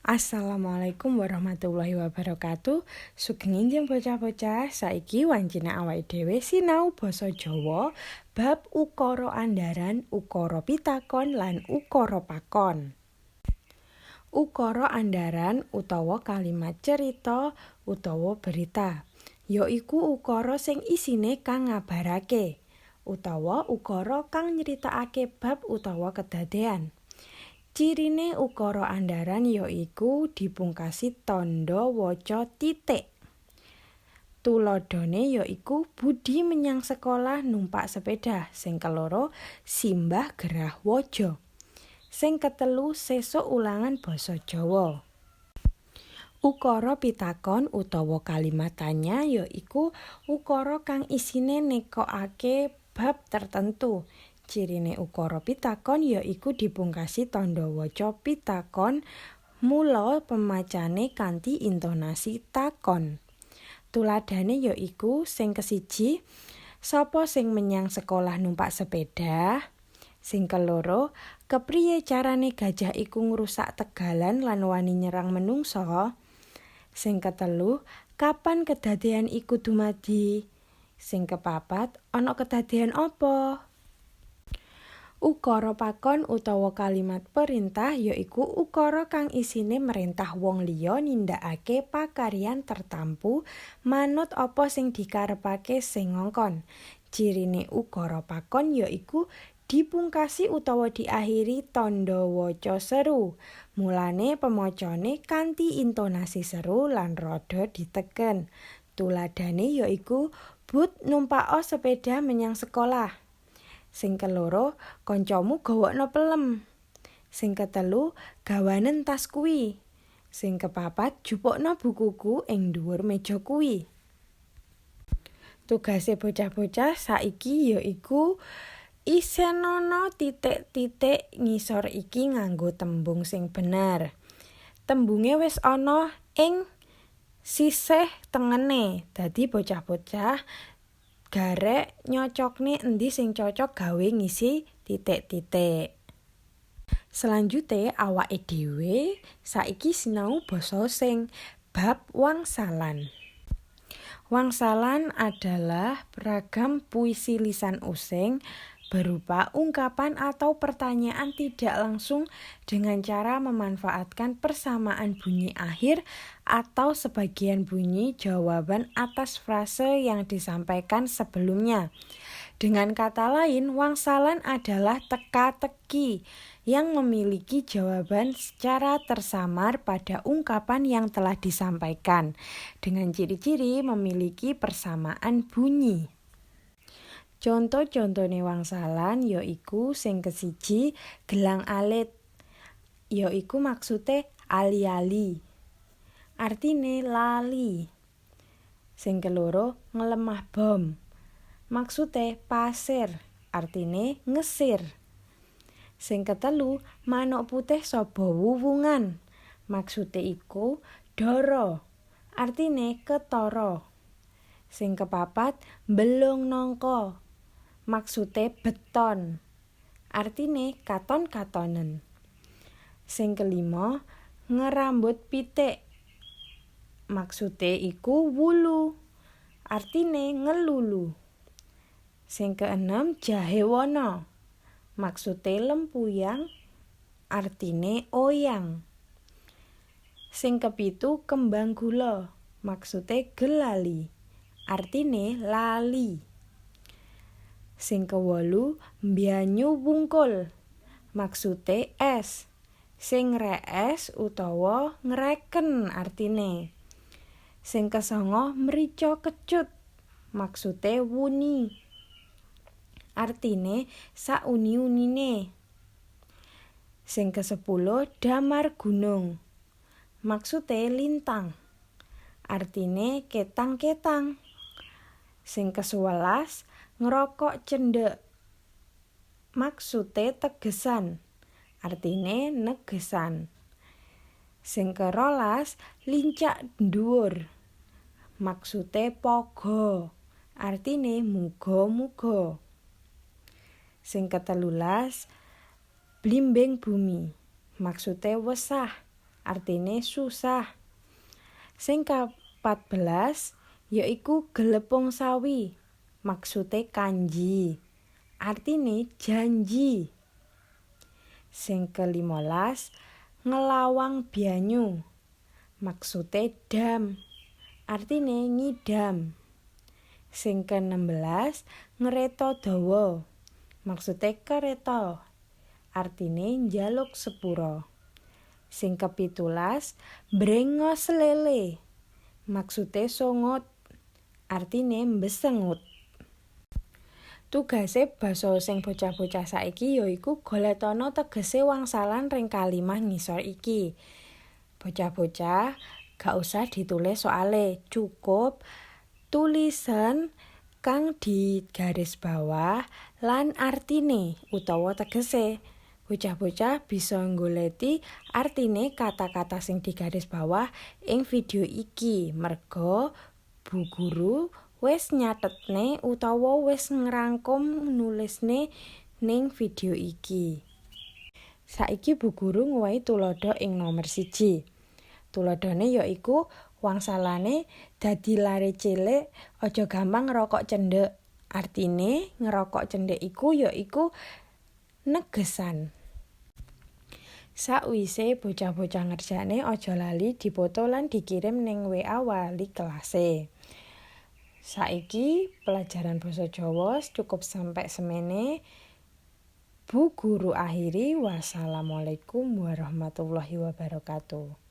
Assalamualaikum warahmatullahi wabarakatuh. Sugeng enjing bocah-bocah, saiki wancine awake dhewe sinau basa Jawa bab ukara andharan, ukara pitakon lan ukara pakon. Ukara andharan utawa kalimat cerita utawa berita, yaiku ukara sing isine kang ngabarake utawa ukara kang nyritakake bab utawa kedadean. Cirine ukara andharan yaiku dipungkasi tandha waca titik. Tuladhane yaiku Budi menyang sekolah numpak sepeda. Sing keloro simbah gerah waja. Sing ketelu sesuk ulangan basa Jawa. Ukara pitakon utawa kalimat tanya yaiku ukara kang isine nekokake bab tertentu. Cirine ukara pitakon yaiku dipungkasi tandha waca pitakon, mula pemacane kanthi intonasi takon. Tuladhane yaiku sing kesiji, sapa sing menyang sekolah numpak sepeda? Sing keloro, kepriye carane gajah iku ngrusak tegalan lan wani nyerang menungsa? Sing ketelu, kapan kedadean iku dumadi? Sing kepapat, ana kedadean apa? Ukara pakon utawa kalimat perintah yaiku ukara kang isine merintah wong liya nindakake pakaryan tertampu manut apa sing dikarepake sing ngongkon. Cirine ukara pakon yaiku dipungkasi utawa diakhiri tandha waca seru. Mulane pemacane kanthi intonasi seru lan rada diteken. Tuladhane yaiku Bud numpaka sepeda menyang sekolah. Sing keloro, kancamu gawokno pelem. Sing ketelu, gawanen tas kuwi. Sing kepapat, jupukno bukuku ing dhuwur meja kuwi. Tugase bocah-bocah saiki yaiku isenono titik-titik ngisor iki nganggo tembung sing bener. Tembunge wis ana ing sisih tengene. Dadi bocah-bocah garek nyocokne endi sing cocok gawe ngisi titik-titik. Selanjute awake dhewe saiki sinau basa sing bab wangsalan. Wangsalan adalah beragam puisi lisan using berupa ungkapan atau pertanyaan tidak langsung dengan cara memanfaatkan persamaan bunyi akhir atau sebagian bunyi jawaban atas frase yang disampaikan sebelumnya. Dengan kata lain, wangsalan adalah teka-teki yang memiliki jawaban secara tersamar pada ungkapan yang telah disampaikan, dengan ciri-ciri memiliki persamaan bunyi. Contoh-contone wangsalan yaiku sing kesiji gelang alit, yaiku maksude ali-ali. Artine lali. Sing keloro ngelemah bom. Maksude pasir, artine ngesir. Sing ketelu manuk putih saba wuwungan. Maksude iku dara, artine ketara. Sing kepapat belung nangka. Maksude beton, artine katon-katonen. Sing kelima ngerambut pitik. Maksude iku wulu, artine ngelulu. Sing keenem jahe wana. Maksude lempuyang, artine oyang. Sing kepitu kembang gula. Maksude gelali, artine lali. Sing kewolu mbanyu wungkul. Maksude es. Sing rees utawa ngreken artine. Sing kesanga mrica kecut. Maksude wuni. Artine sauni-unine. Sing kesepuluh damar gunung. Maksude lintang. Artine ketang-ketang. Sing ke-11 ngerokok cendhek. Maksude tegesan. Artine negesan. Sing ke-12 lincak dhuwur. Maksude paga. Artine muga-muga. Sing ke-13 blimbing bumi. Maksude wesah. artine susah. Sing ke-14 yaiku gelepung sawi, maksude kanji, artine janji. Sing ke-15 ngelawang banyu, maksude dam, artine ngidam. Sing ke-16 ngereta dawa, maksude kereta, artine njaluk sepura. Sing ke-17 brengos lele, maksude songot, artine mbesengut. Tugase basa sing bocah-bocah saiki yaiku goletono tegese wangsalan ring kalimah ngisor iki. Bocah-bocah gak usah ditulis soale, cukup tulisan kang di garis bawah lan artine utawa tegese. Bocah-bocah bisa nggoleti artine kata-kata sing di garis bawah ing video iki. Merga Bu Guru wis nyatetne utawa wis ngrangkum nulisne ning video iki. Saiki Bu Guru ngowahi tulodo ing nomor 1. Tulodane yaiku wangsalane dadi lare cilik aja gampang ngerokok cendhek. Artine ngerokok cendhek iku yaiku negesan. Sakwise bocah-bocah ngerjane aja lali dipoto lan dikirim ning WA wali kelase. Saiki pelajaran basa Jawa cukup sampai semene. Bu Guru akhiri. Wassalamualaikum warahmatullahi wabarakatuh.